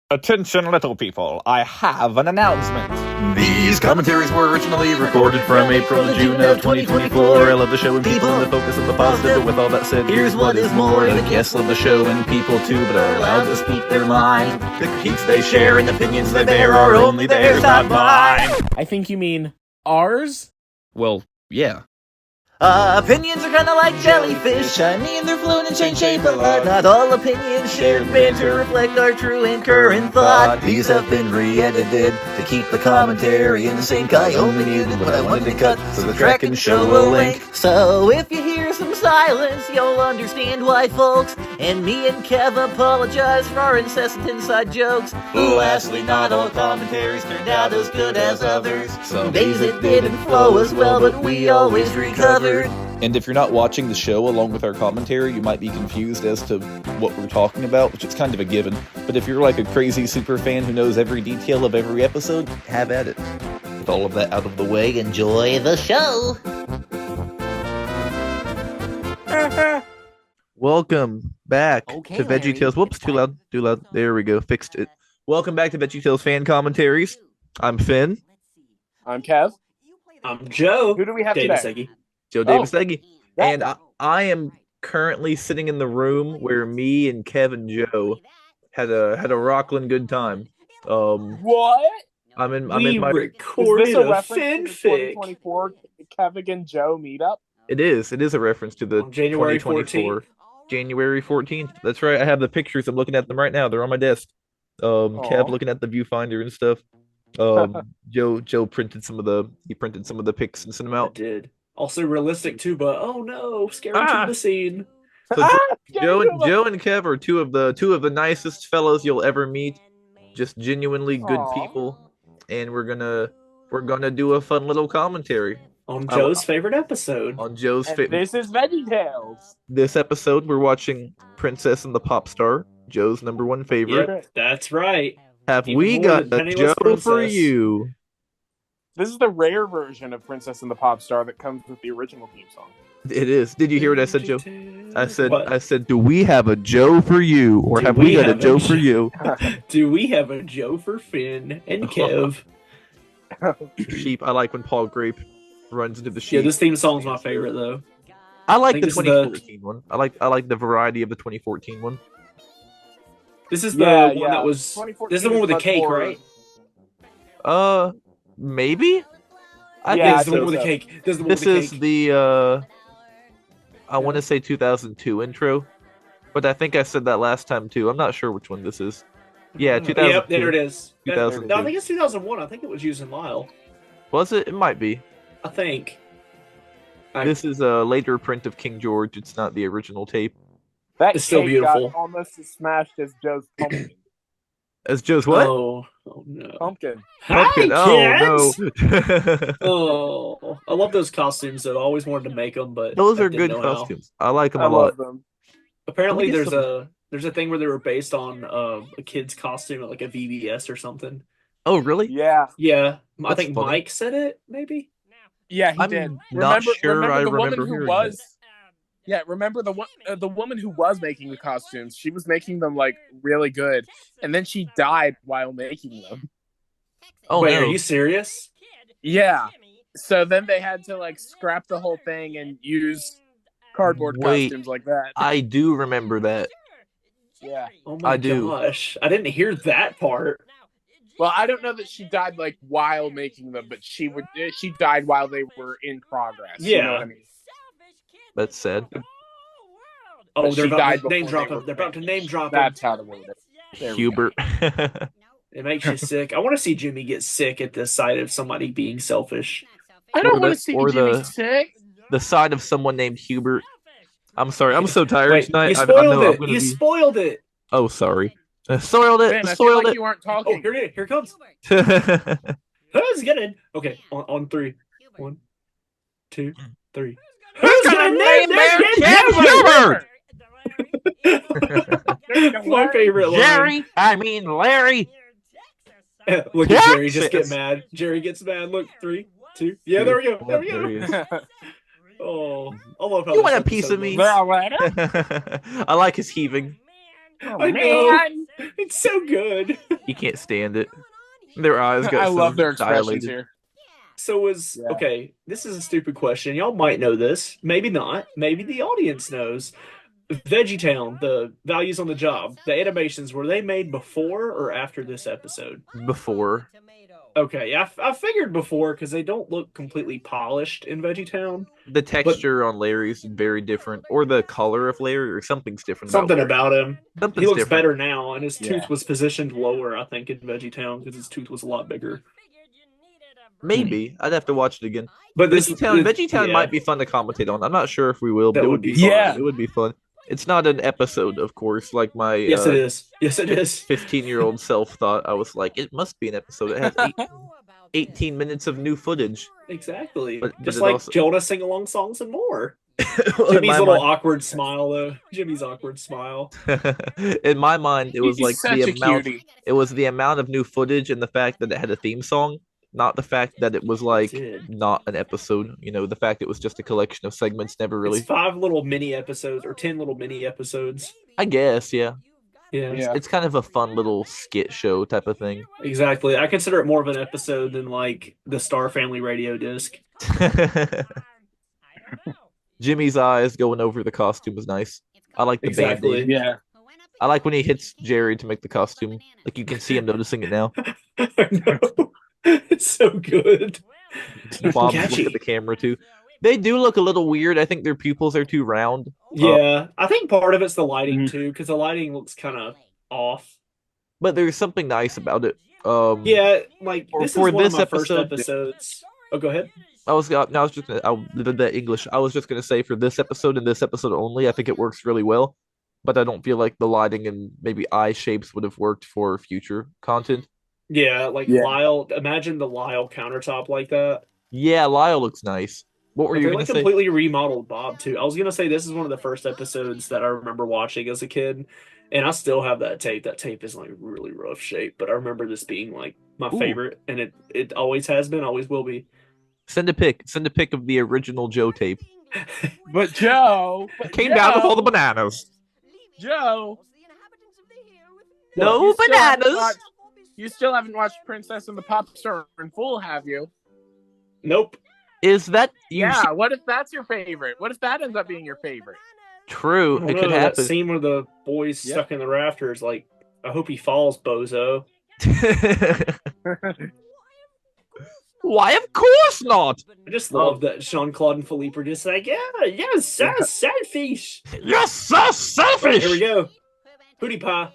Attention, little people, I have an announcement. These commentaries were originally recorded from April to June of 2024. I love the show and people and the focus of the positive, but with all that said, here's what is more. The guests love the show and people too, but are allowed to speak their mind. The critiques they share and opinions they bear are only theirs, not mine. I think you mean ours? Well, yeah. Opinions are kinda like jellyfish, shiny and they're floating and change shape a lot. Not all opinions shared banter reflect our true and current thought. These have been re-edited to keep the commentary in sync. I only muted what I wanted to cut so the track can show a link. So if you hear some silence, you'll understand why, folks. And me and Kev apologize for our incessant inside jokes. Lastly, not all commentaries turned out as good as others. Some days it didn't flow as well, but we always recovered. And if you're not watching the show along with our commentary, you might be confused as to what we're talking about, which is kind of a given. But if you're like a crazy super fan who knows every detail of every episode, have at it. With all of that out of the way, Enjoy the show! Welcome back Okay, to Larry. VeggieTales. Whoops, too loud. There we go, fixed it. Welcome back to VeggieTales Fan-Commentaries. I'm Finn. I'm Kev. I'm Joe. Who do we have today? JoeDavisEggy. JoeDavisEggy. Yeah. And I am currently sitting in the room where me and Kev and Joe had a rockin' good time. What? I'm in We my Is recorded this a a reference to the fanfic 2024 Kevin and Joe meetup? It is a reference to the on January 2024 14th. January 14th. That's right. I have the pictures. I'm looking at them right now. They're on my desk. Kev looking at the viewfinder and stuff. Joe printed some of the pics and sent them I out. did. Also realistic too, but oh no, scary to the scene. So Joe and Kev are two of the nicest fellows you'll ever meet. Just genuinely good Aw. people, and we're gonna do a fun little commentary On Joe's favorite episode. on Joe's And favorite. this is VeggieTales. This episode we're watching Princess and the Pop Star, Joe's number one favorite. Yep, that's right. Have Even we more got than the Penniless Joe for Princess. you? This is the rare version of Princess and the Pop Star that comes with the original theme song. It is. Did you hear what I said, Joe? What? I said, do we have a Joe for you, or Do have we we got a have a Joe Jo- for you? Do we have a Joe for Finn and Kev? Sheep. I like when Paul Grape runs into the sheep. Yeah, this theme song's my favorite though. I like think the this is the- 2014 one. I like the variety of the 2014 one. This is the Yeah, one yeah. that was. 2014 This is the one with the much cake, more- right? Maybe. I Yeah, This is the think one with the so. cake. This is the one This with the is cake. the I want to say 2002 but I think I said that last time too. I'm not sure which one this is. Yeah, 2002. Yep, there it is. 2002. No, I think it's 2001. I think it was using Lyle. Was it? It might be. I think. This is a later print of King George. It's not the original tape. That It's still cake beautiful. got almost as smashed as Joe's pumpkin. As Joe's what? Oh no. Pumpkin. Pumpkin. Hi, Oh kids! no. Oh, I love those costumes. Though I always wanted to make them, but Those I are didn't good know how. costumes. I like them I a lot. love them. Apparently, Let me get there's a thing where they were based on a kid's costume at like a VBS or something. Oh really? Yeah. Yeah, I That's think funny. Mike said it. Maybe. Yeah, he I'm did. not sure I the woman remember who hearing was. that. Yeah, remember the woman who was making the costumes? She was making them like really good, and then she died while making them. Oh Wait, no. are you serious? Yeah. So then they had to like scrap the whole thing and use cardboard Wait. costumes like that. I do remember that. Yeah. Oh my I do. gosh, I didn't hear that part. Well, I don't know that she died like while making them, but she died while they were in progress. You know Yeah. what I mean? That's sad. Oh, But they're she died about to name before drop they him. were They're about to finished. name drop him. That's how to word it. There we go. Hubert. It makes you sick. I want to see Jimmy get sick at the sight of somebody being selfish. I don't Or want the- to see or Jimmy the- sick. The side of someone named Hubert. I'm sorry. I'm so tired Wait, tonight. you I spoiled know I'm it. gonna You be- spoiled it. Oh, sorry. Soiled it. Ben, I feel Soiled like it. you aren't Oh, talking. here it comes. Hubert. Who's gonna? Okay, on three. 1, 2, 3. Who's gonna name their kid My favorite line. Jerry. I mean Larry. Look at Jerry just get Texas. mad. Jerry gets mad. Look, 3, 2. Yeah, there we go. There we There he go. is. Oh, I love how You this want a piece episode of me? looks. I like his heaving. Oh, I know. man. It's so good. He can't stand it. Their eyes got I so love their expressions dilated. here. So Yeah. okay, this is a stupid question. Y'all might know this, maybe not. Maybe the audience knows. VeggieTown, the values on the job, the animations, were they made before or after this episode? Before. Okay, I figured before because they don't look completely polished in VeggieTown. The texture on Larry's very different, or the color of Larry, or something's different about Something Larry. about him. Something's He looks different. better now, and his Yeah. tooth was positioned lower, I think, in VeggieTown because his tooth was a lot bigger. Maybe. I'd have to watch it again. But VeggieTown yeah, might be fun to commentate on. I'm not sure if we will, but That it would would be be fun. fun. It would be fun. It's not an episode, of course, like my yes, it is. Yes, it is. 15-year-old self thought. I was like, it must be an episode. It has 18 minutes of new footage. Exactly. But Just it like also- Jonah sing-along songs and more. In Jimmy's my little mind- awkward smile, though. Jimmy's awkward smile. In my mind, it was He's like such the a amount. cutie. It was the amount of new footage and the fact that it had a theme song, not the fact that it was like did. not an episode. You know, the fact it was just a collection of segments never really. It's 5 little mini episodes or 10 little mini episodes. I guess, yeah. Yeah, Yeah. It's kind of a fun little skit show type of thing. exactly. I consider it more of an episode than like the Star Family radio disc. Jimmy's eyes going over the costume was nice. I like the Exactly. band-aid. Yeah. I like when he hits Jerry to make the costume. Like you can see him noticing it now. I know. It's so good. Bob's Catchy. looking at the camera too. They do look a little weird. I think their pupils are too round. Yeah, I think part of it's the lighting Mhm. too, because the lighting looks kind of off. But there's something nice about it. Yeah, like For- this for is one this of my first episode- episodes. Oh, go ahead. I was just gonna. I did that English. I was just gonna say for this episode and this episode only, I think it works really well. But I don't feel like the lighting and maybe eye shapes would have worked for future content. Yeah, like Yeah. Lyle. Imagine the Lyle countertop like that. Yeah, Lyle looks nice. What were But you they gonna like say? completely remodeled Bob too. I was gonna say this is one of the first episodes that I remember watching as a kid, and I still have that tape. That tape is like really rough shape, but I remember this being like my Ooh. favorite, and it always has been, always will be. Send a pic. Send a pic of the original Joe tape. But Joe. It came down with all the bananas. Joe. No you still haven't bananas. watched- You still haven't watched Princess and the Pop Star in full, have you? Nope. Is that you? Yeah. What if that's your favorite? What if that ends up being your favorite? True. I don't It could know, that happen. scene where the boy's Yep. stuck in the rafters. Like, I hope he falls, bozo. Why? Of course not. I just love that Jean Claude and Philippe are just like, yes, selfish. You're so selfish. Here we go. Booty pie.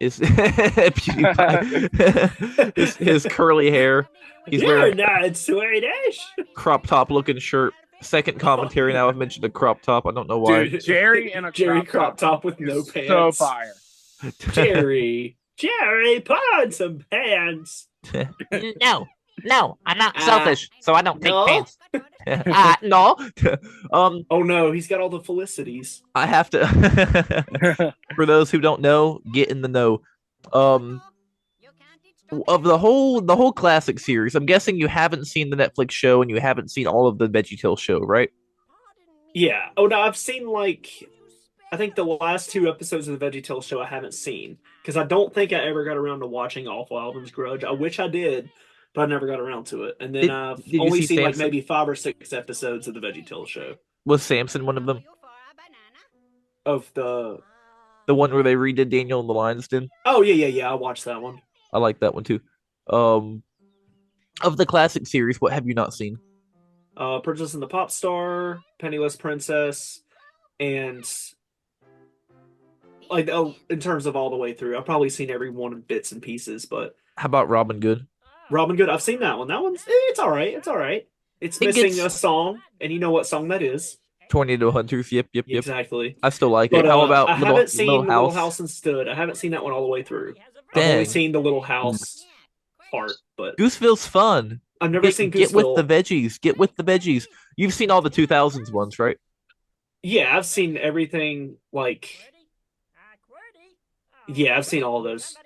His PewDiePie. his curly hair. He's You're wearing not Swedish. crop top looking shirt. Second commentary now. I've mentioned a crop top. I don't know why. Dude, Jerry in a Jerry crop crop top with no is pants. So fire. Jerry, put on some pants. No, I'm not selfish, so I don't take no? pants. No. Oh no, he's got all the felicities. I have to. For those who don't know, get in the know. Of the whole classic series, I'm guessing you haven't seen the Netflix show and you haven't seen all of the VeggieTales show, right? Yeah. Oh no, I've seen like I think the last 2 episodes of the VeggieTales show I haven't seen because I don't think I ever got around to watching Awful Alvin's Grudge. I wish I did, but I never got around to it. And then I've did you only see seen like Samson? maybe 5 or 6 episodes of the VeggieTales show. Was Samson one of them? Of the The one where they redid Daniel in the Lion's Den? Oh yeah, I watched that one. I like that one too. Of the classic series, what have you not seen? Princess and the Pop Star, Penniless Princess, and like in terms of all the way through, I've probably seen every one in bits and pieces. But How about Robin Good? Robin Good, I've seen that one. That one's it's all right. It's all right. It's It missing gets- a song, and you know what song that is? Tornado Hunters. Yep. Exactly. I still like But it. How about I haven't seen Little Little House? House and Stood. I haven't seen that one all the way through. I've only Dang. seen the Little House part, but Gooseville's fun. I've never seen Get with Gooseville. the veggies. Get with the veggies. You've seen all the 2000s ones, right? Yeah, I've seen everything. Like, yeah, I've seen all of those.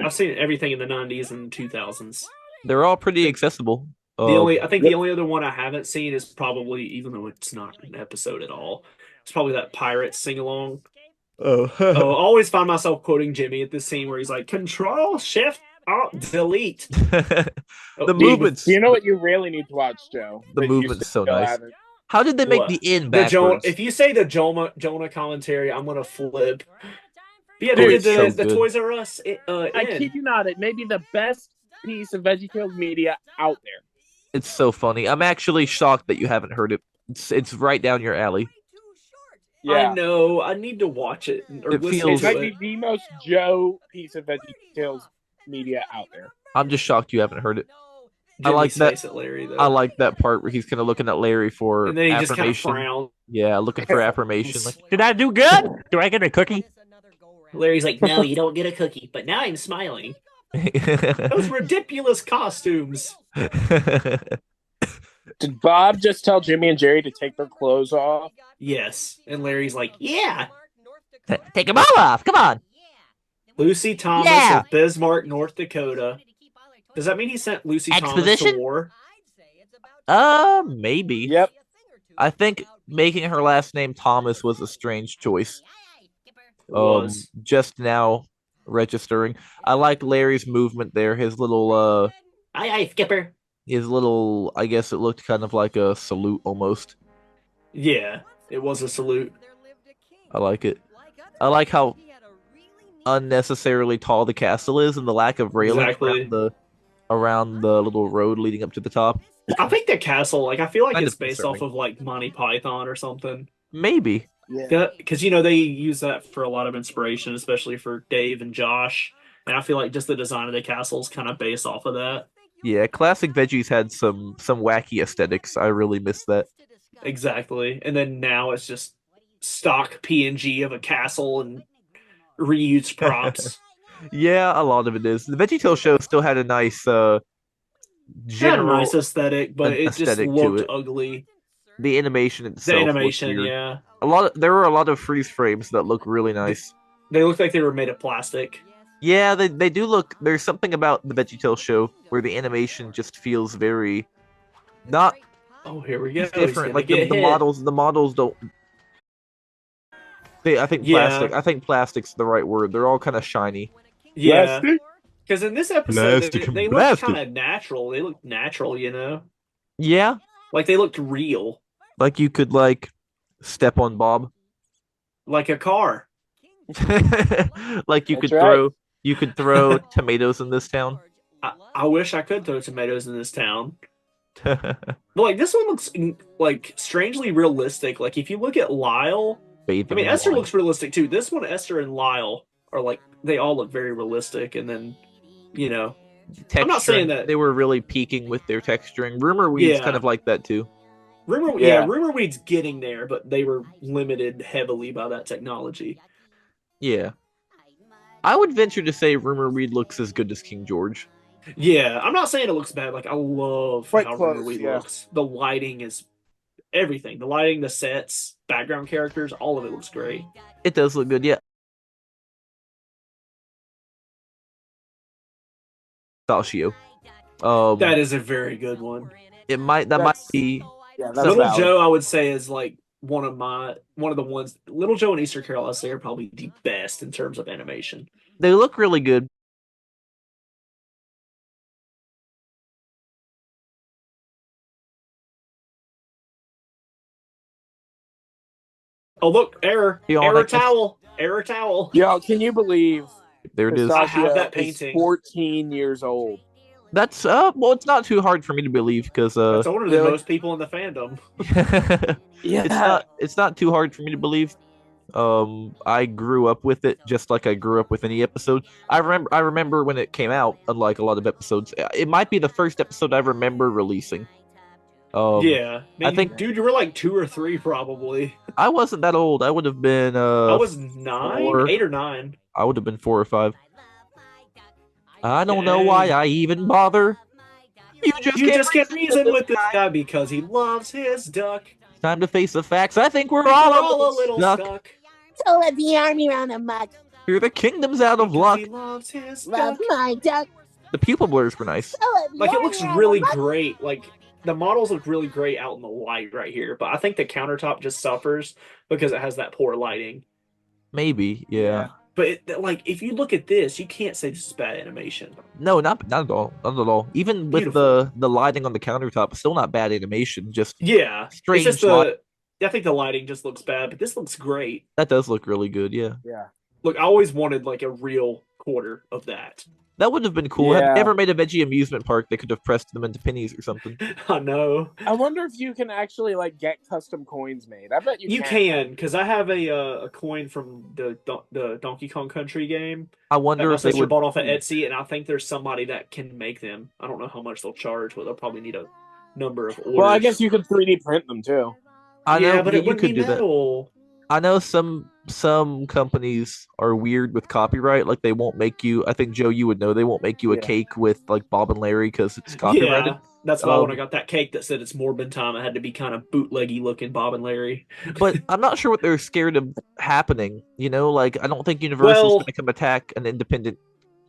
I've seen everything in the 90s and 2000s. They're all pretty accessible. I think the only other one I haven't seen is probably, even though it's not an episode at all, it's probably that Pirates sing along. Oh, I always find myself quoting Jimmy at this scene where he's like, Control, Shift, Alt, Delete. The Dude, movements. you know what you really need to watch, Joe? The that you movement's so still nice. haven't? How did they make What? the in The backwards? If you say the Jonah commentary, I'm gonna flip. But yeah, Dude, they it's did so the good. Toys R Us. I kid you not, it may be the best piece of VeggieTales media out there. It's so funny. I'm actually shocked that you haven't heard it. It's right down your alley. I know. I need to watch it or It listen feels- It to might it. be the most Joe piece of VeggieTales media out there. I'm just shocked you haven't heard it. I Jimmy's like that- face at Larry, though. I like that part where he's kind of looking at Larry for and then he just kind of affirmation. frowns. Yeah, looking for affirmation. Like, Did I do good? Do I get a cookie? Larry's like, no, you don't get a cookie, but now I'm smiling. Those ridiculous costumes. Did Bob just tell Jimmy and Jerry to take their clothes off? Yes. And Larry's like, yeah. Take them all off. Come on. Lucy Thomas Yeah. of Bismarck, North Dakota. Does that mean he sent Lucy Thomas Exposition? to war? Maybe. Yep. I think making her last name Thomas was a strange choice. It was. Just now registering. I like Larry's movement there. His little Aye, Skipper. I guess it looked kind of like a salute almost. Yeah, it was a salute. I like it. I like how unnecessarily tall the castle is and the lack of railing Exactly. around the little road leading up to the top. I think the castle, like, I feel like Kind it's of based concerning. off of, like, Monty Python or something. Maybe. Because, you know, they use that for a lot of inspiration, especially for Dave and Josh. And I feel like just the design of the castle is kind of based off of that. Yeah, classic Veggies had some wacky aesthetics. I really miss that. Exactly. And then now it's just stock PNG of a castle and reused props. Yeah, a lot of it is. The VeggieTales show still had a nice It had a general nice aesthetic, but it just aesthetic to looked it. ugly. the animation The itself. looked animation, weird. yeah. There were a lot of freeze frames that look really nice. They looked like they were made of plastic. Yeah, they do look. There's something about the VeggieTales show where the animation just feels very not Oh, here we go. He's different. gonna Like get the hit. models don't. I think Yeah. plastic. I think plastic's the right word. They're all kind of shiny. Yeah. Because in this episode, Plastic and they looked plastic. kind of natural. They looked natural, you know? Yeah, Like they looked real. like you could step on Bob. Like a car. Like you That's could right. throw tomatoes in this town. I wish I could throw tomatoes in this town. But like this one looks like strangely realistic. Like if you look at Lyle, I mean Esther looks realistic too. This one, Esther and Lyle are like they all look very realistic. And then, you know, I'm not saying that- they were really peaking with their texturing. Rumor Weed's Yeah. kind of like that too. Rumor Weed's getting there, but they were limited heavily by that technology. Yeah, I would venture to say Rumor Weed looks as good as King George. Yeah, I'm not saying it looks bad. Like I love Quite how close, Rumor Weed yeah. looks. The lighting is everything. The lighting, the sets, background characters, all of it looks great. It does look good, yeah. Falchio. That is a very good one. It might be. Yeah, that's Little valid. Joe, I would say, is like one of the ones. Little Joe and Easter Carol, I'd say, are probably the best in terms of animation. They look really good. Oh look, error Bionic. towel. Yo, can you believe There it is. I have that Pistachio is painting. 14 years old. That's well, it's not too hard for me to believe because That's older than really? most people in the fandom. Yeah. it's not too hard for me to believe. I grew up with it just like I grew up with any episode. I remember when it came out, unlike a lot of episodes. It might be the first episode I remember releasing. Yeah, I think- dude, you were like 2 or 3 probably. I wasn't that old. I would have been I was 9, 4. 8 or 9. I would have been 4 or 5. I don't know why I even bother. You just can't reason with this guy because he loves his duck. Time to face the facts. I think we're We're all a little stuck. stuck. So let the army round the muck. Here the kingdom's out of Because luck. he loves his Love duck. my duck. The pupil blurs were nice. So let the Like it army looks round really the muck. great. Like the models look really great out in the light right here, but I think the countertop just suffers because it has that poor lighting. Maybe, yeah. But like, if you look at this, you can't say this is bad animation. No, not at all. Not at all. Even with Beautiful. the lighting on the countertop, still not bad animation. Just Yeah, it's strange just light. I think the lighting just looks bad, but this looks great. That does look really good. Yeah, Yeah. Look, I always wanted like a real quarter of that. that would have been cool. Yeah. Have they ever made a veggie amusement park? They could have pressed them into pennies or something. I know. I wonder if you can actually like get custom coins made. I bet You can, because I have a coin from the Donkey Kong Country game I that wonder my if they sister would. bought off of Etsy, and I think there's somebody that can make them. I don't know how much they'll charge, but they'll probably need a number of orders. Well, I guess you could 3D print them too. I know, yeah, but it you wouldn't could be do that. metal. I know some companies are weird with copyright. Like they won't make you. I think Joe, you would know they won't make you a Yeah. cake with like Bob and Larry because it's copyrighted. Yeah, that's why when I Um, got that cake that said it's Morbin time, I had to be kind of bootleggy looking Bob and Larry. But I'm not sure what they're scared of happening. You know, like I don't think Universal's Well- gonna come attack an independent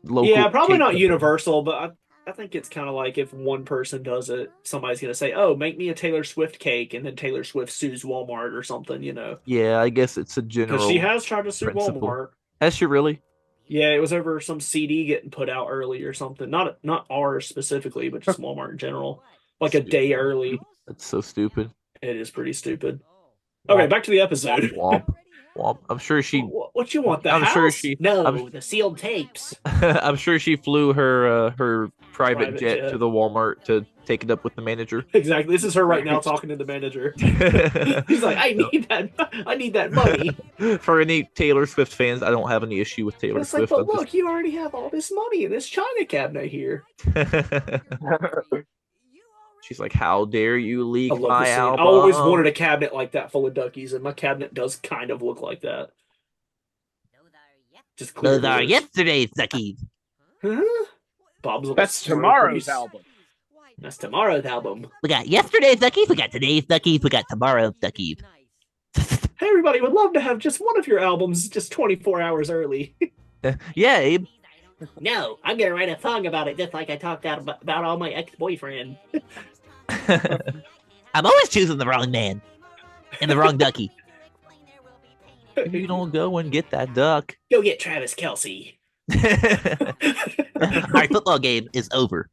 local. Yeah, probably cake not company. Universal, but I think it's kind of like if one person does it, somebody's gonna say, "Oh, make me a Taylor Swift cake," and then Taylor Swift sues Walmart or something, you know, Yeah, I guess it's a general. because she has tried to sue principle. Walmart. Has she really? Yeah, it was over some CD getting put out early or something. Not ours specifically, but just Walmart in general, like a day early. That's so stupid. It is pretty stupid. Okay, back to the episode. Womp, womp. I'm sure she. What you want? The I'm house? sure she. No, I'm- the sealed tapes. I'm sure she flew her private Private jet jet. to the Walmart to take it up with the manager. Exactly. This is her right now talking to the manager. He's like, I need that money. For any Taylor Swift fans, I don't have any issue with Taylor It's like, Swift. but I'm look, you already have all this money in this china cabinet here. She's like, "How dare you leak I love my this scene. album?" I always wanted a cabinet like that full of duckies, and my cabinet does kind of look like that. Just clear. Those are doors. yesterday's duckies. Huh? Bob's little That's smile tomorrow's face. album. That's tomorrow's album. We got yesterday's duckies, we got today's duckies, we got tomorrow's duckies. Hey, everybody would love to have just one of your albums just 24 hours early. Yeah, Abe. No, I'm gonna write a song about it, just like I talked about all my ex-boyfriend. I'm always choosing the wrong man and the wrong ducky. You don't go and get that duck. Go get Travis Kelsey. Our football game is over.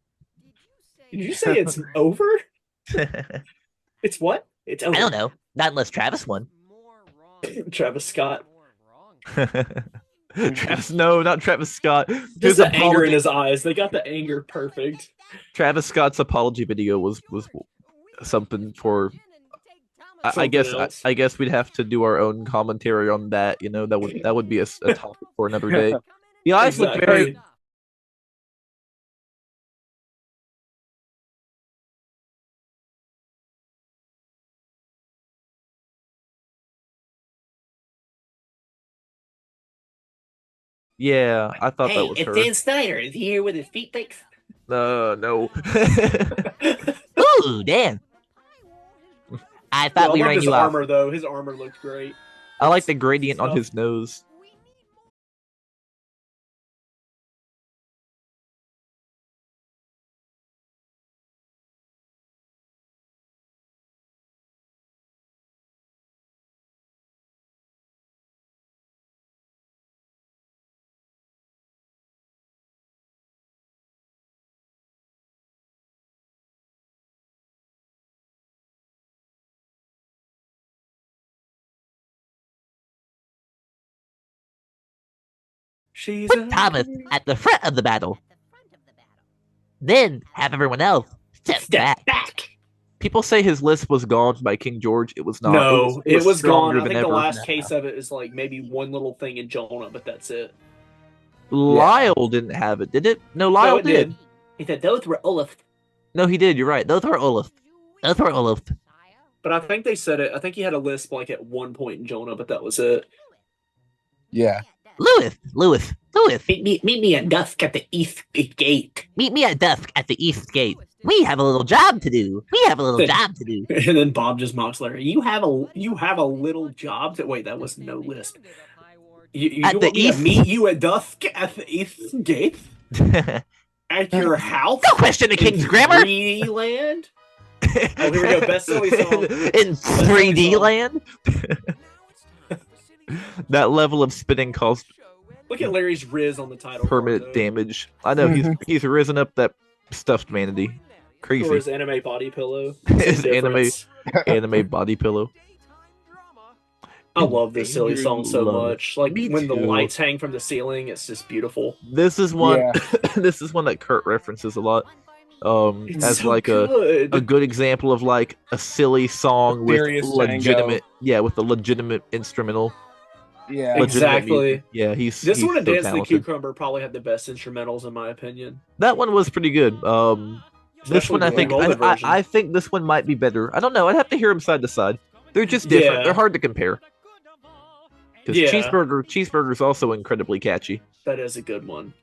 Did you say it's over? It's what? It's over. I don't know. Not unless Travis won. Travis Scott. Travis, no, not Travis Scott. Just His the anger in apology- his eyes. They got the anger perfect. Travis Scott's apology video was something for. I Something guess else. I guess we'd have to do our own commentary on that. You know, that would be a topic for another day. The eyes look very. Exactly. Yeah, I thought that was her. Dan Snyder. Is he here with his feet fixed? No. Ooh, Dan. I Yeah, thought I we loved ran his you off. armor though. His armor looked great. I like the gradient on Stuff. his nose. She's Put Thomas at the front of the battle. Then have everyone else step back. People say his list was gone by King George. It was not. No, it was gone. stronger I than think the ever. last case of it is like maybe one little thing in Jonah, but that's it. Lyle didn't have it, did it? No, No, Lyle it did. He said those were Olaf. No, he did. You're right. Those were Olaf. Those were Olaf. But I think they said it. I think he had a lisp like at one point in Jonah, but that was it. Yeah. Lewis. Meet me at dusk at the east gate. Meet me at dusk at the east gate. We have a little job to do. And then Bob just mocks Larry. You have a little job to wait. That was no lisp. You At the want me to east- meet you at dusk at the east gate at your house Don't question the king's in grammar 3D land. Oh, here we go. Best silly song. in 3D song. land. That level of spinning caused Look at Larry's Riz on the title. permanent damage. I know he's risen up that stuffed manatee. Or Crazy. his anime body pillow. His Same anime difference. anime body pillow. I love this silly song so Love it. much. Like Me when the too. lights hang from the ceiling, it's just beautiful. This is one. Yeah. This is one that Kurt references a lot. It's As so like good. a good example of like a silly song with Serious legitimate, with a legitimate instrumental. Yeah. legitimate Exactly. music. Yeah, he's This he's one and so Dance the talented. Cucumber probably had the best instrumentals in my opinion. That one was pretty good. This Especially one I the think Golden version. I think this one might be better. I don't know. I'd have to hear them side to side. They're just different. Yeah. They're hard to compare. Because Yeah. cheeseburger's also incredibly catchy. That is a good one.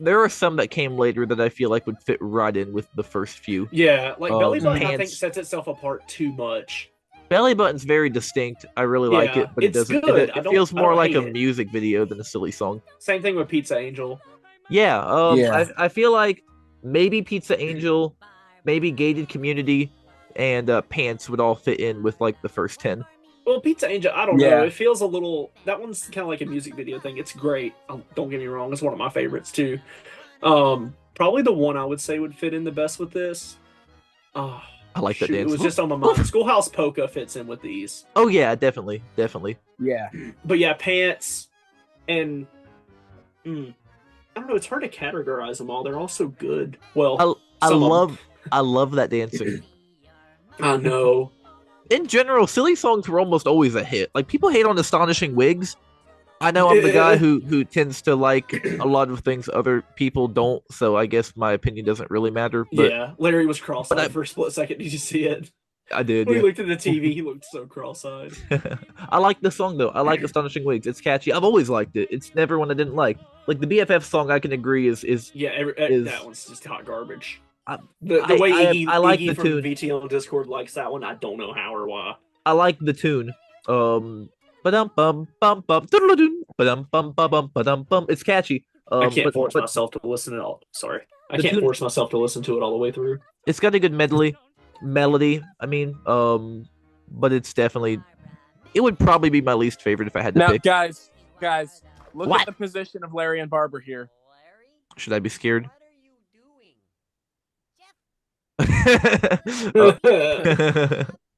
There are some that came later that I feel like would fit right in with the first few. Yeah, like Belly Button I think Pants. sets itself apart too much. Belly Button's very distinct. I really like Yeah, it, but it it's doesn't. good. It I don't- feels I more don't like a hate it. music video than a silly song. Same thing with Pizza Angel. Yeah, Yeah. I feel like maybe Pizza Angel, maybe Gated Community, and Pants would all fit in with like the first 10. Well, Pizza Angel, I don't Yeah. know. It feels a little. That one's kind of like a music video thing. It's great. Don't get me wrong. It's one of my favorites too. Probably the one I would say would fit in the best with this. Oh, I like that shoot, dance. It was just on my mind. Schoolhouse Polka fits in with these. Oh yeah, definitely. Yeah. But yeah, Pants and I don't know. It's hard to categorize them all. They're all so good. Well, I some of 'em. love that dancing. I know. In general, silly songs were almost always a hit. Like people hate on Astonishing Wigs. I know I'm the guy who tends to like a lot of things other people don't, so I guess my opinion doesn't really matter. But Yeah, Larry was cross-eyed but I- for a split second. Did you see it? I did. When Yeah. he looked at the TV, he looked so cross-eyed. I like the song though. I like Astonishing Wigs. It's catchy. I've always liked it. It's never one I didn't like. Like the BFF song, I can agree is Yeah, Is- that one's just hot garbage. I- The way I like Iggy the from tune. VTL Discord likes that one, I don't know how or why. I like the tune. Ba-dum bum bum bum doodle-doo, ba-dum bum bum bum ba-dum bum. It's catchy. I can't force but myself to listen to it all. Sorry, I The can't tune- force myself to listen to it all the way through. it's got a good melody. I mean, but it's definitely. It would probably be my least favorite if I had to Now, pick. guys, look What? at the position of Larry and Barber here. Should I be scared?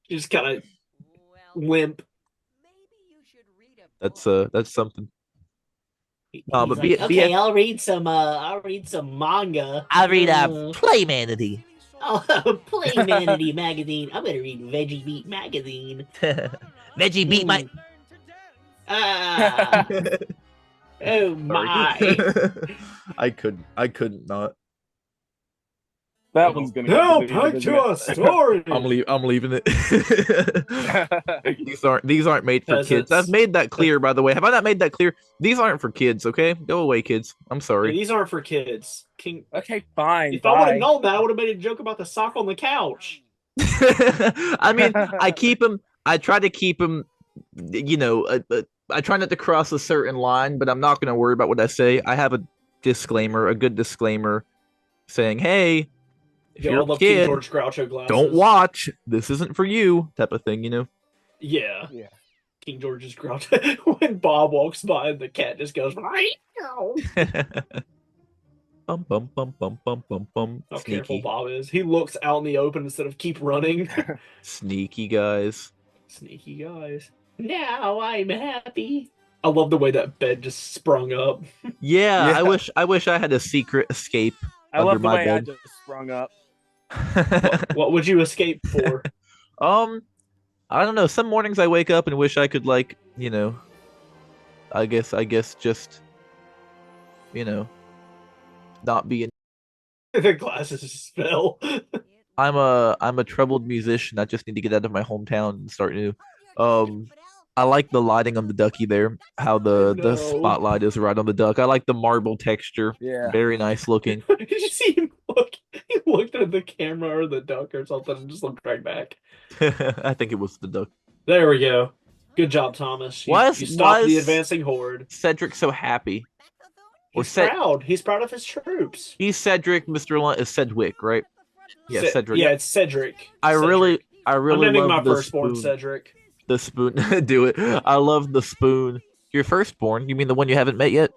You just kind of limp. That's something. But He's be- like, be- okay, I'll read some manga. I read Play Manatee. Oh, Play Manatee magazine. I'm gonna read Veggie Beat magazine. Veggie beat my. Ah, oh my! I couldn't not. That one's gonna. Now get deleted, back isn't to a story. I'm leaving it. it? these aren't made for kids. Peasants. I've made that clear, by the way. Have I not made that clear? These aren't for kids. Okay, go away, kids. I'm sorry. These aren't for kids. Okay, fine. If I would bye. have known that, I would have made a joke about the sock on the couch. I mean, I keep them. I try to keep them. You know, I try not to cross a certain line, but I'm not going to worry about what I say. I have a disclaimer, a good disclaimer, saying, "Hey, if Yeah, I you're a love King kid, George Groucho glasses. don't watch. This isn't for you," type of thing. You know. Yeah. Yeah. King George's Groucho. When Bob walks by and the cat just goes, right? Bum bum bum bum bum bum bum. How careful Sneaky, Bob is. He looks out in the open instead of keep running. sneaky guys. Sneaky guys. Now I'm happy. I love the way that bed just sprung up. Yeah, Yeah. I wish I had a secret escape. I love under the my way I bed. just sprung up. What would you escape for? I don't know. Some mornings I wake up and wish I could, like, you know, I guess just, you know, not be. The glasses just fell. I'm a troubled musician. I just need to get out of my hometown and start new. I like the lighting on the Ducky there. How the No. spotlight is right on the duck. I like the marble texture. Yeah. Very nice looking. Did you see him look? He looked at the camera or the duck or something and just looked right back. I think it was the duck. There we go. Good job, Thomas. You, Why is- you stopped why the is- advancing horde. Cedric so happy. Or He's proud. He's proud of his troops. He's Cedric. Mr. Lunt is Sedgwick, right? Yeah, Cedric. Yeah, it's Cedric. I really I'm naming my love the firstborn spoon. Cedric. The spoon. Do it. I love the spoon. Your firstborn? You mean the one you haven't met yet?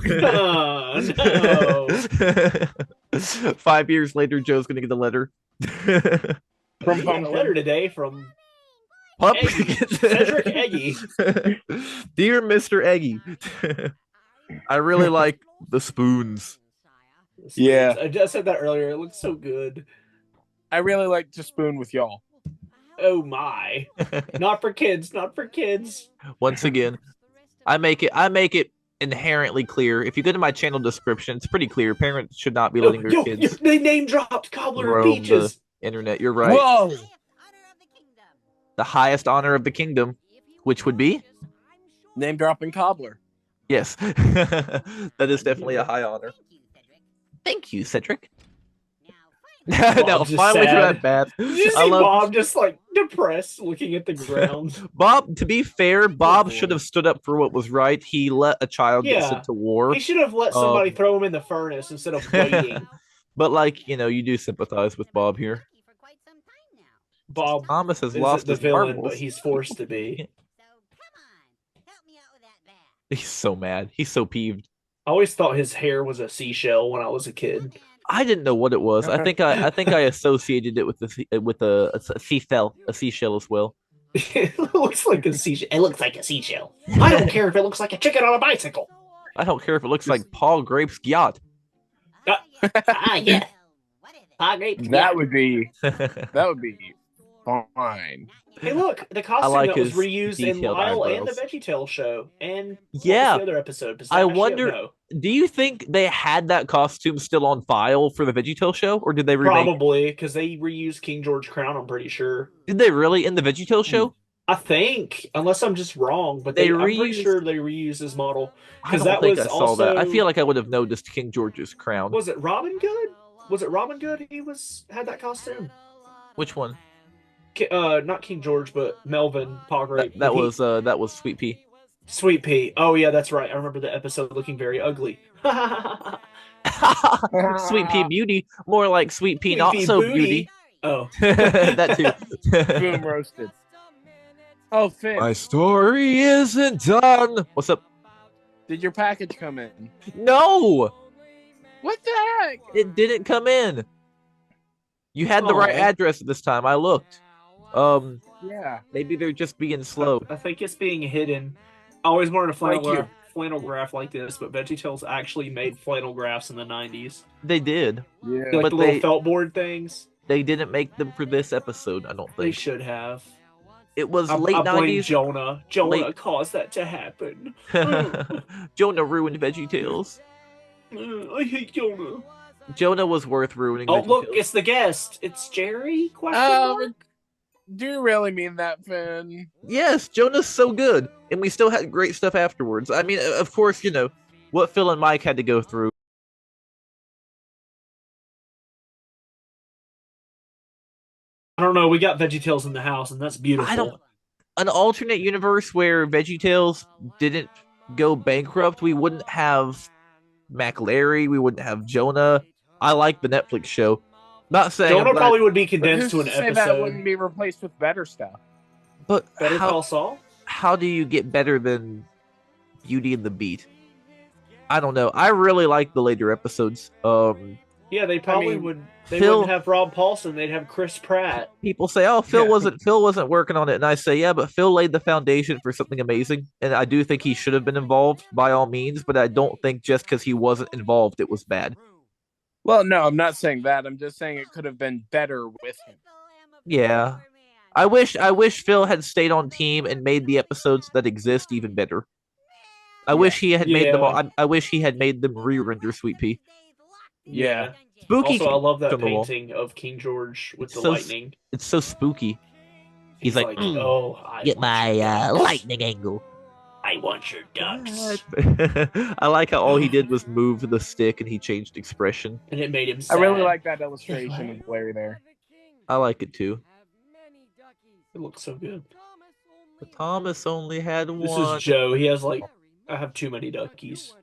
No. 5 years later, Joe's gonna get a letter. From We got a Pumpkin. letter today from Pup. Cedric Eggy. Dear Mr. Eggy, I really like the spoons. Yeah. I just said that earlier. It looks so good. I really like to spoon with y'all. Oh my. Not for kids. Not for kids. Once again, I make it inherently clear. If you go to my channel description, it's pretty clear. Parents should not be letting their kids They name dropped Cobbler of roam Peaches. the internet. You're right. Whoa! The highest honor of the kingdom, which would be? Name dropping cobbler. Yes. That is definitely a high honor. Thank you, Cedric. No, just finally for sad. that bath. Did you I see love Bob just like depressed looking at the ground? Bob. To be fair, Bob boy. should have stood up for what was right. He let a child get Yeah. sent to war. He should have let somebody throw him in the furnace instead of waiting. But like, you do sympathize with Bob here. Bob Thomas has isn't lost the his villain, marbles. but he's forced to be. He's so mad. He's so peeved. I always thought his hair was a seashell when I was a kid. I didn't know what it was. I think I associated it with a seashell as well. It looks like a seashell. It looks like a seashell. I don't care if it looks like a chicken on a bicycle. I don't care if it looks like Paul Grape's yacht. Ah, yeah. Ah, great. That would be fine. Hey, look, the costume like that was his reused in detailed Lyle and the eyebrows. VeggieTales show, and what Yeah. was the other episode? I Pistachio? wonder- No. Do you think they had that costume still on file for the VeggieTales show, or did they remake? Probably because they reused King George Crown. I'm pretty sure. Did they really in the VeggieTales show? I think, unless I'm just wrong, but They I'm pretty reused- sure they reused his model. I 'Cause don't that think was I saw that. I also- feel like I would have noticed King George's crown. Was it Robin Good? Was it Robin Good? He had that costume. Which one? Not King George, but Melvin Pogre. That was Sweet Pea. Sweet Pea. Oh yeah, that's right. I remember the episode looking very ugly. Sweet Pea Beauty, more like Sweet Pea Sweet Not Pea So Booty. Beauty. Oh, That too. Boom roasted. Oh, Finn, My story isn't done. What's up? did your package come in? No, What the heck? it didn't come in. You had the right Aw. address this time. I looked. Yeah. Maybe they're just being slow. I think it's being hidden. I always wanted a Thank you. flannel graph like this, but VeggieTales actually made flannel graphs in the 90s. They did. Yeah. Like But the little they- felt board things. They didn't make them for this episode. I don't They think should have. it was I late blame '90s. Jonah. Jonah Late- caused that to happen. Jonah ruined VeggieTales. I hate Jonah. Jonah was worth ruining. Oh, look, VeggieTales. it's the guest. It's Jerry? Question mark? Do you really mean that, Finn? Yes, Jonah's so good, and we still had great stuff afterwards. I mean, of course, what Phil and Mike had to go through. I don't know. We got VeggieTales in the house, and that's beautiful. I don't. An alternate universe where VeggieTales didn't go bankrupt, we wouldn't have McLary, we wouldn't have Jonah. I like the Netflix show. Not saying Jonah I'm glad- probably would be But condensed who's to an to say that wouldn't episode. be replaced with better stuff? but Better how, Call Saul? how do you get better than Beauty and the Beat? I don't know. I really like the later episodes. Yeah, they probably mean, would. They Phil- wouldn't have Rob Paulson. They'd have Chris Pratt. People say, "Oh, Phil Yeah. wasn't working on it," and I say, "Yeah, but Phil laid the foundation for something amazing, and I do think he should have been involved by all means, but I don't think just because he wasn't involved, it was bad." Well, no, I'm not saying that. I'm just saying it could have been better with him. Yeah, I wish Phil had stayed on team and made the episodes that exist even better. I wish he had made them. Yeah. I wish he had made them re-render Sweet Pea. Yeah. Spooky. Also, I love that from the wall. painting of King George with the So lightning. It's so spooky. He's like, "Mm, oh, I Get want my your ducks. lightning angle. I want your ducks. I like how all he did was move the stick and he changed expression. And it made him I sad. really like that illustration of Larry there. I like it too. It looks so good. But Thomas only had This one. is Joe. He has I have too many duckies.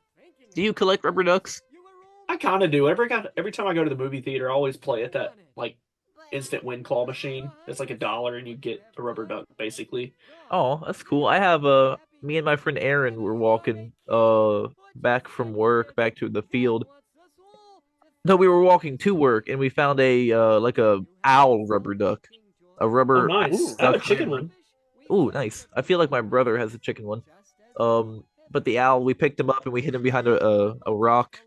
Do you collect rubber ducks? I kind of do. Every time I go to the movie theater, I always play at that like instant win claw machine. It's like $1 and you get a rubber duck basically. Oh, that's cool. I have me and my friend Aaron were walking back from work back to the field. No, we were walking to work and we found a like a owl rubber duck. A Oh, rubber nice. I have a chicken one. Ooh, nice. I feel like my brother has a chicken one. But the owl, we picked him up and we hid him behind a rock.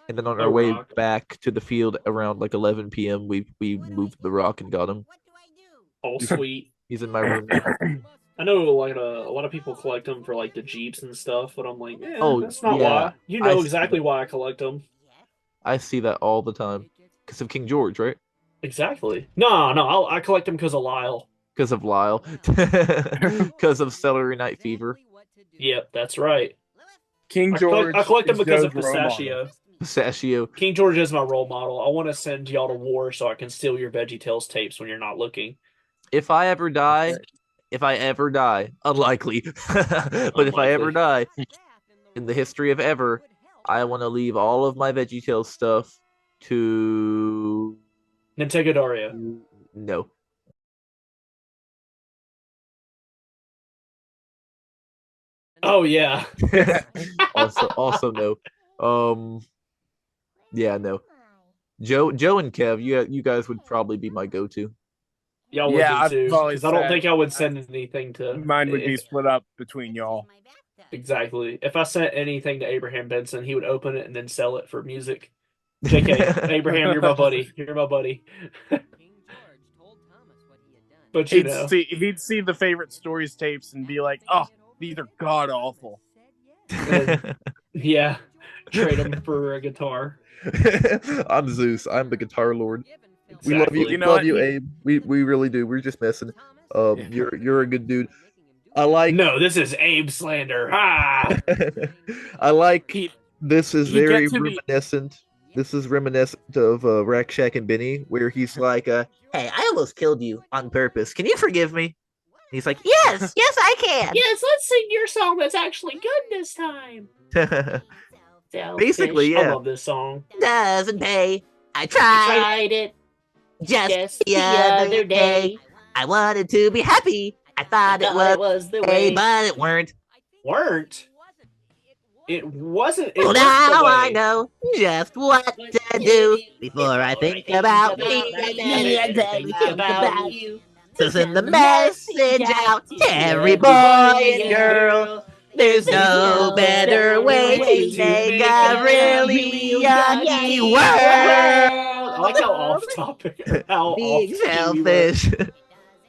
And then on our way back to the field around like 11 p.m., we moved the rock and got him. Oh, sweet. He's in my room now. I know like a lot of people collect them for like the Jeeps and stuff, but I'm like, Oh, that's not yeah. why. You know I exactly why I collect them. I see that all the time. Because of King George, right? Exactly. No, I collect them because of Lyle. Because of Lyle. Because of Celery Night Fever. Yep, that's right. King George. I collect them is because of Joe's role model. Pistachio. Pistachio. King George is my role model. I want to send y'all to war so I can steal your VeggieTales tapes when you're not looking. If I ever die, unlikely. But if I ever die, in the history of ever, I want to leave all of my VeggieTales stuff to Nintendo Dario. No. Oh yeah. also no. Yeah, no. Joe and Kev, you guys would probably be my go-to. Y'all would Yeah, do I've too. always 'Cause I don't said- think I would send anything to. Mine would be split up between y'all. Exactly. If I sent anything to Abraham Benson, he would open it and then sell it for music. JK, Abraham, you're my buddy. You're my buddy. But you know, He'd see the favorite stories tapes and be like, "Oh, these are god awful." yeah, trade him for a guitar. I'm Zeus. I'm the guitar lord. Exactly. We love you. You know love what? you, Abe. We really do. We're just messing. You're a good dude. I like. No, this is Abe slander. Ah! I like. He- This is you get very to be- reminiscent. This is reminiscent of Rack Shack and Benny, where he's like, Hey, I almost killed you on purpose. Can you forgive me? He's like, yes, I can. Yes, let's sing your song that's actually good this time. basically, I yeah. love this song. Doesn't pay. I I tried tried it just just the other day. I wanted to be happy. I thought it was the way, way. but it weren't. Weren't. It wasn't. It Well, wasn't the now way. I know just what to do before I think about me. and then think about you. So send the message out to every boy and girl. There's no better way to make a really yucky world. I like how off topic. How Being off selfish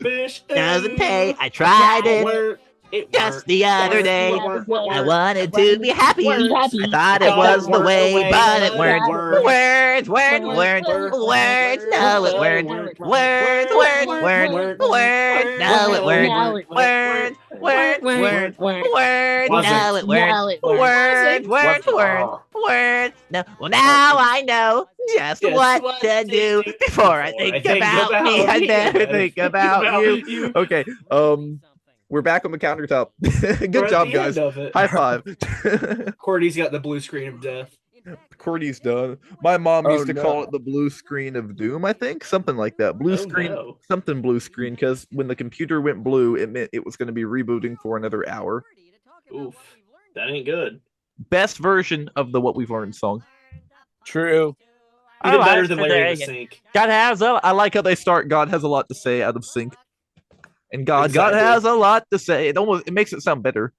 Fish doesn't pay. I tried it It just the other day. I wanted to be happy. We're happy. I thought it was the way, but it weren't. Words, words, words, words. No, it weren't. Words, words, words, words. No, it weren't. Words, words, words, words. No, it weren't. Words, words, words, words. No. Well, now I know just what to do before I think about me. I better think about you. okay. We're back on the countertop. Good job, guys. High five. Cordy's got the blue screen of death. Cordy's done. My mom Oh, used to call no. it the blue screen of doom, I think. Something like that. Blue Oh, screen, no. something blue screen, because when the computer went blue, it meant it was going to be rebooting for another hour. Oof, that ain't good. Best version of the What We've Learned song. True. You did better than Larry the Sink. God has a. I like how they start. God has a lot to say out of sync. And God Exactly. has a lot to say. It makes it sound better.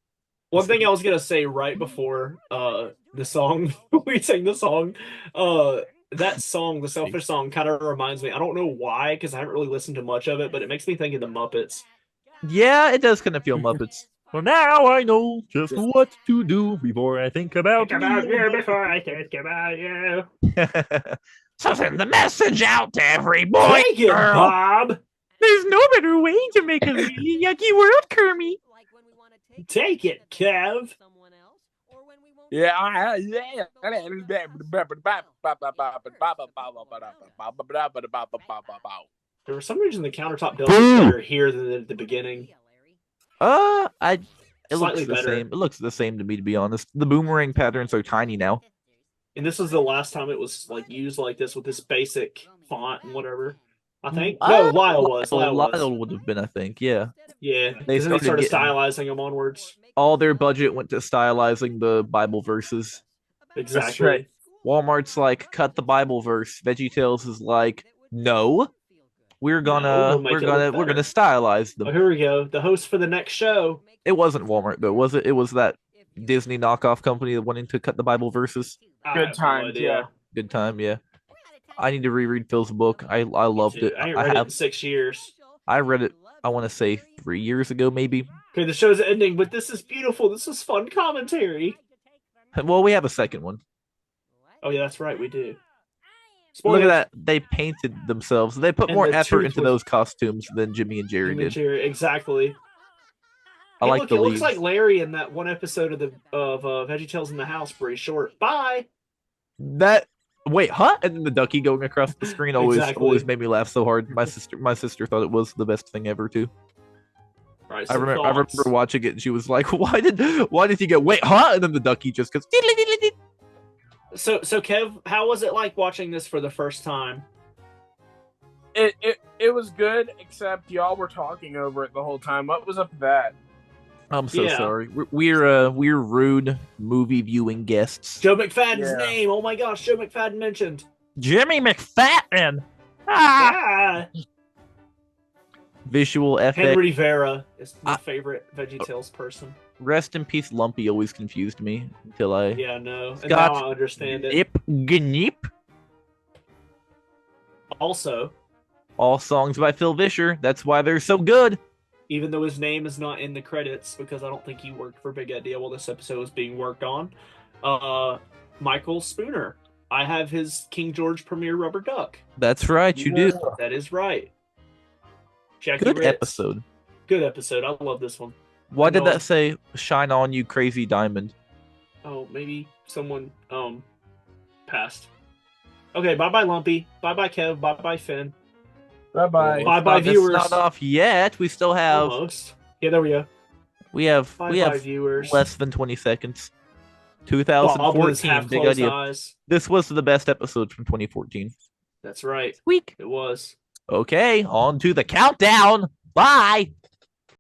One thing I was gonna say right before the song we sang the song, that song, the Selfish song, kind of reminds me. I don't know why, because I haven't really listened to much of it, but it makes me think of the Muppets. Yeah, it does kind of feel Muppets. Well, now I know just what to do before I think about you before I think about you. So send the message out to every boy, Take it, girl. Bob. There's no better way to make a really yucky world, Kermit. Take it, Kev. Yeah. For some reason, the countertop does look better here than at the beginning. It Slightly looks the better. same. It looks the same to me, to be honest. The boomerang patterns are tiny now. And this was the last time it was like used like this with this basic font and whatever. I think. Uh, No, Lyle was. Lyle was. Lyle would have been, I think. Yeah. Yeah, They because then they started getting- stylizing them onwards. All their budget went to stylizing the Bible verses. Exactly. right. Walmart's like, cut the Bible verse. VeggieTales is like, no, we're we'll gonna make we're it gonna look we're better. gonna stylize Oh, them. here we go. The host for the next show. It wasn't Walmart though, was it? It was that Disney knockoff company that wanting to cut the Bible verses. I Good have times, no idea. Good time, yeah. I need to reread Phil's book. I loved Dude, it. I ain't read it in 6 years. I read it. I want to say 3 years ago, maybe. Okay, the show's ending, but this is beautiful. This is fun commentary. Well, we have a second one. Oh yeah, that's right, we do. Look at that. They painted themselves. They put And more the effort tooth into was- those costumes than Jimmy and Jerry Jimmy did. Jerry, exactly. I Hey, like look, the it looks leaves. like Larry in that one episode of VeggieTales in the House where he's short. Bye. That wait, huh? And then the Ducky going across the screen always Exactly. made me laugh so hard. My sister thought it was the best thing ever too. All right, I some remember thoughts. watching it and she was like, why did he go wait, huh? And then the Ducky just goes "Diddly-diddly-did." So Kev, how was it like watching this for the first time? It was good, except y'all were talking over it the whole time. What was up with that? I'm so Yeah. sorry. We're rude movie viewing guests. Joe McFadden's Yeah. name. Oh my gosh, Joe McFadden mentioned. Jimmy McFadden. Ah! Ah, Visual effect. Henry Vera is my I- favorite VeggieTales person. Rest in peace, Lumpy always confused me until I Yeah, no, and Scott, now I understand it. Ip Gneep. Also, All songs by Phil Vischer. That's why they're so good. even though his name is not in the credits because I don't think he worked for Big Idea while this episode was being worked on, Michael Spooner. I have his King George Premier Rubber Duck. That's right, you do. That is right. Jackie Good Ritz. episode. Good episode. I love this one. Why did No. that say "Shine on you, crazy diamond"? Oh, maybe someone passed. Okay, bye Lumpy. Bye Kev. Bye Finn. Bye bye. Bye It's viewers. not off yet. We still have. Almost. Yeah, there we go. We have. Bye we have viewers. less than 20 seconds. Bob with his 2014. half Big closed idea. eyes. This was the best episode from 2014. That's right. Week. It was. Okay, on to the countdown. Bye.